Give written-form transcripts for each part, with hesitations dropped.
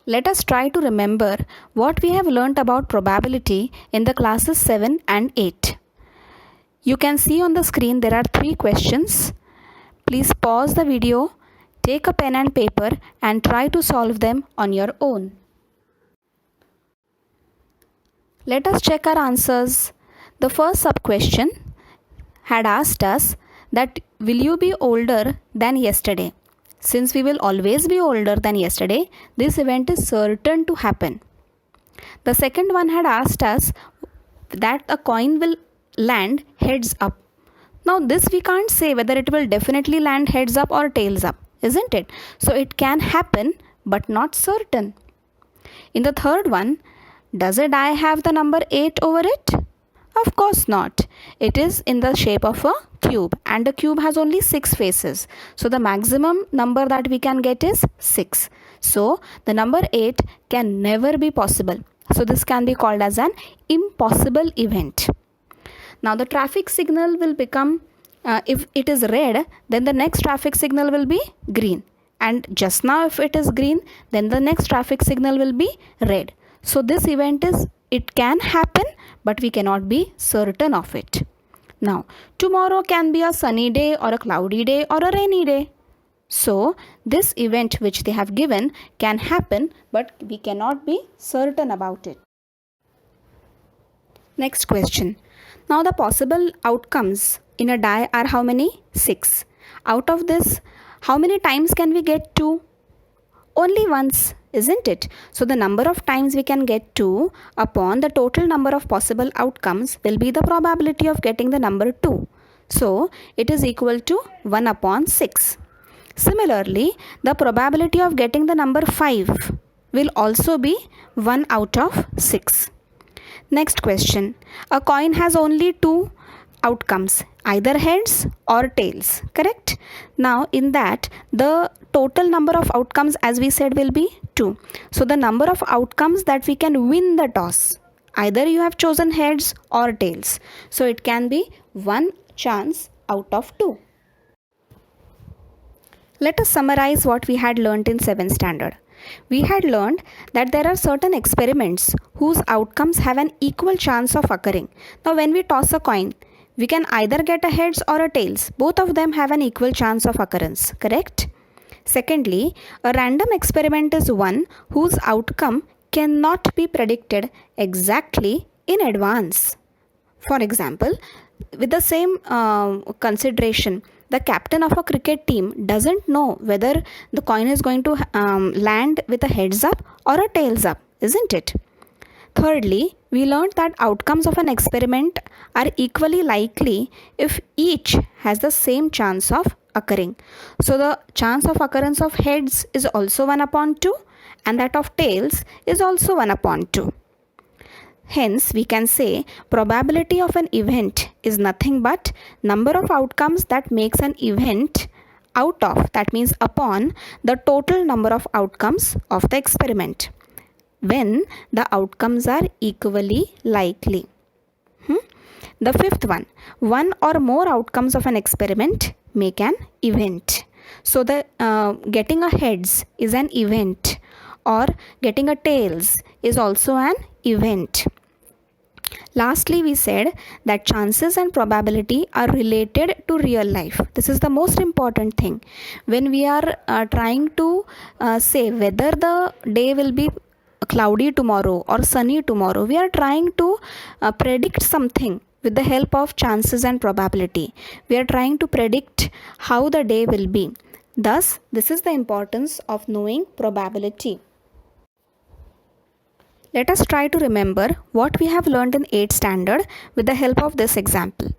Let us try to remember what we have learnt about probability in the classes 7 and 8. You can see on the screen there are 3 questions. Please pause the video, take a pen and paper and try to solve them on your own. Let us check our answers. The first sub-question had asked us that will you be older than yesterday? Since we will always be older than yesterday, this event is certain to happen. The second one had asked us that a coin will land heads up. Now this we can't say whether it will definitely land heads up or tails up, isn't it? So it can happen but not certain. In the third one, does a die have the number 8 over it? Of course not. It is in the shape of a cube and a cube has only 6 faces. So the maximum number that we can get is 6. So the number 8 can never be possible. So this can be called as an impossible event. Now the traffic signal will become, if it is red, then the next traffic signal will be green. And just now if it is green, then the next traffic signal will be red. So this event is, it can happen, but we cannot be certain of it. Now, tomorrow can be a sunny day or a cloudy day or a rainy day. So, this event which they have given can happen, but we cannot be certain about it. Next question. Now, the possible outcomes in a die are how many? 6. Out of this, how many times can we get 2? Only once, isn't it? So the number of times we can get 2 upon the total number of possible outcomes will be the probability of getting the number 2. So it is equal to 1 upon 6. Similarly, the probability of getting the number 5 will also be 1 out of 6. Next question. A coin has only 2 outcomes, either heads or tails, correct? Now in that the total number of outcomes, as we said, will be 2. So the number of outcomes that we can win the toss, either you have chosen heads or tails. So it can be 1 chance out of 2. Let us summarize what we had learnt in 7th standard. We had learned that there are certain experiments whose outcomes have an equal chance of occurring. Now when we toss a coin, we can either get a heads or a tails. Both of them have an equal chance of occurrence, correct? Secondly, a random experiment is one whose outcome cannot be predicted exactly in advance. For example, with the same consideration, the captain of a cricket team doesn't know whether the coin is going to land with a heads up or a tails up, isn't it? Thirdly, we learned that outcomes of an experiment are equally likely if each has the same chance of occurring. So the chance of occurrence of heads is also 1 upon 2 and that of tails is also 1 upon 2. Hence, we can say probability of an event is nothing but number of outcomes that makes an event out of, that means upon, the total number of outcomes of the experiment, when the outcomes are equally likely. The fifth one or more outcomes of an experiment make an event. So the getting a heads is an event or getting a tails is also an event. Lastly, we said that chances and probability are related to real life. This is the most important thing. When we are trying to say whether the day will be cloudy tomorrow or sunny tomorrow, we are trying to predict something with the help of chances and probability. We are trying to predict how the day will be. Thus, this is the importance of knowing probability. Let us try to remember what we have learned in 8th standard with the help of this example.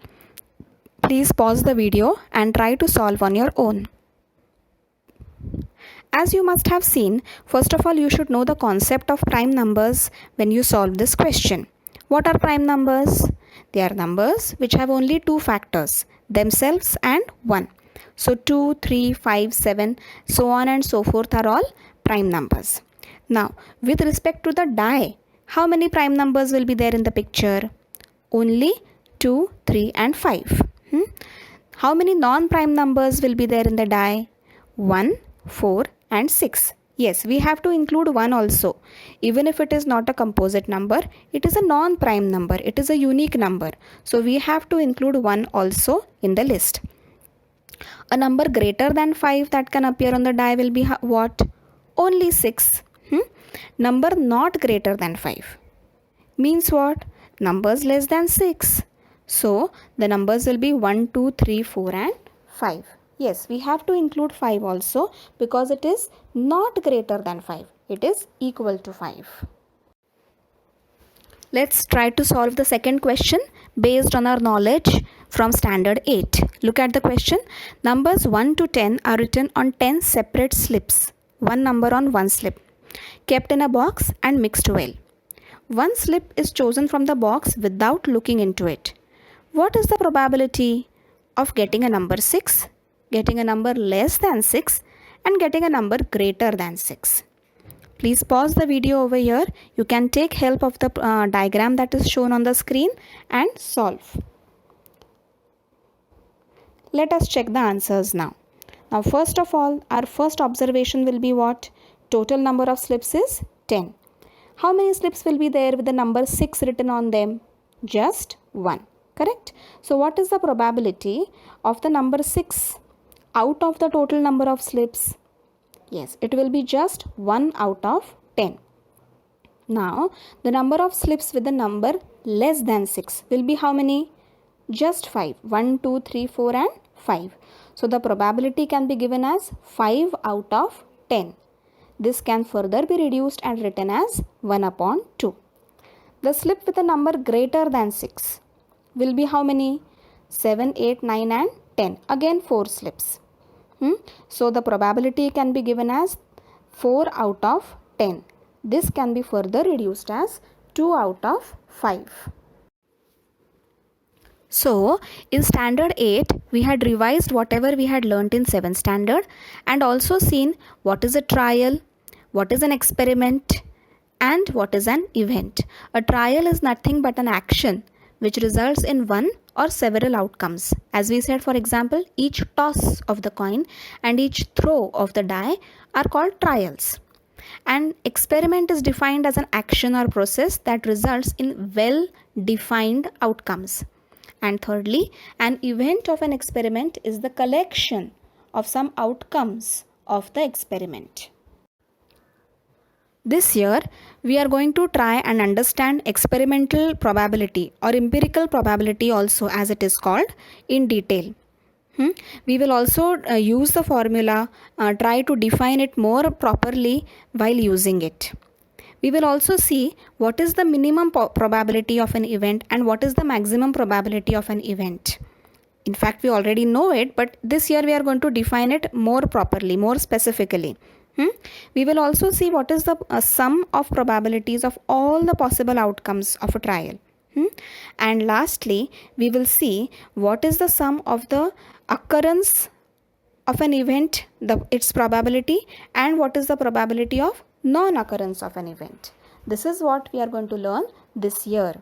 Please pause the video and try to solve on your own. As you must have seen, first of all you should know the concept of prime numbers when you solve this question. What are prime numbers? They are numbers which have only 2 factors, themselves and 1. So 2, 3, 5, 7, so on and so forth are all prime numbers. Now, with respect to the die, how many prime numbers will be there in the picture? Only 2, 3 and 5. How many non-prime numbers will be there in the die? 1, 4 and 6. Yes, we have to include 1 also. Even if it is not a composite number, it is a non-prime number. It is a unique number. So we have to include 1 also in the list. A number greater than 5 that can appear on the die will be what? Only 6. Number not greater than 5 means what? Numbers less than 6. So the numbers will be 1, 2, 3, 4 and 5. Yes, we have to include 5 also because it is not greater than 5. It is equal to 5. Let's try to solve the second question based on our knowledge from standard 8. Look at the question. Numbers 1 to 10 are written on 10 separate slips. One number on one slip, kept in a box and mixed well. One slip is chosen from the box without looking into it. What is the probability of getting a number 6, getting a number less than 6 and getting a number greater than 6? Please pause the video over here. You can take help of the diagram that is shown on the screen and solve. Let us check the answers now. Now first of all, our first observation will be what? Total number of slips is 10. How many slips will be there with the number 6 written on them? Just 1. Correct? So what is the probability of the number 6 out of the total number of slips? Yes, it will be just 1 out of 10. Now, the number of slips with the number less than 6 will be how many? Just 5. 1, 2, 3, 4 and 5. So, the probability can be given as 5 out of 10. This can further be reduced and written as 1 upon 2. The slip with a number greater than 6 will be how many? 7, 8, 9 and 10. Again 4 slips. So the probability can be given as 4 out of 10. This can be further reduced as 2 out of 5. So in standard 8, we had revised whatever we had learnt in 7th standard and also seen what is a trial, what is an experiment and what is an event. A trial is nothing but an action which results in one or several outcomes. As we said, for example, each toss of the coin and each throw of the die are called trials. An experiment is defined as an action or process that results in well-defined outcomes. And thirdly, an event of an experiment is the collection of some outcomes of the experiment. This year, we are going to try and understand experimental probability or empirical probability also, as it is called, in detail. We will also use the formula, try to define it more properly while using it. We will also see what is the minimum probability of an event and what is the maximum probability of an event. In fact, we already know it, but this year we are going to define it more properly, more specifically. We will also see what is the sum of probabilities of all the possible outcomes of a trial. And lastly, we will see what is the sum of the occurrence of an event, its probability, and what is the probability of non-occurrence of an event. This is what we are going to learn this year.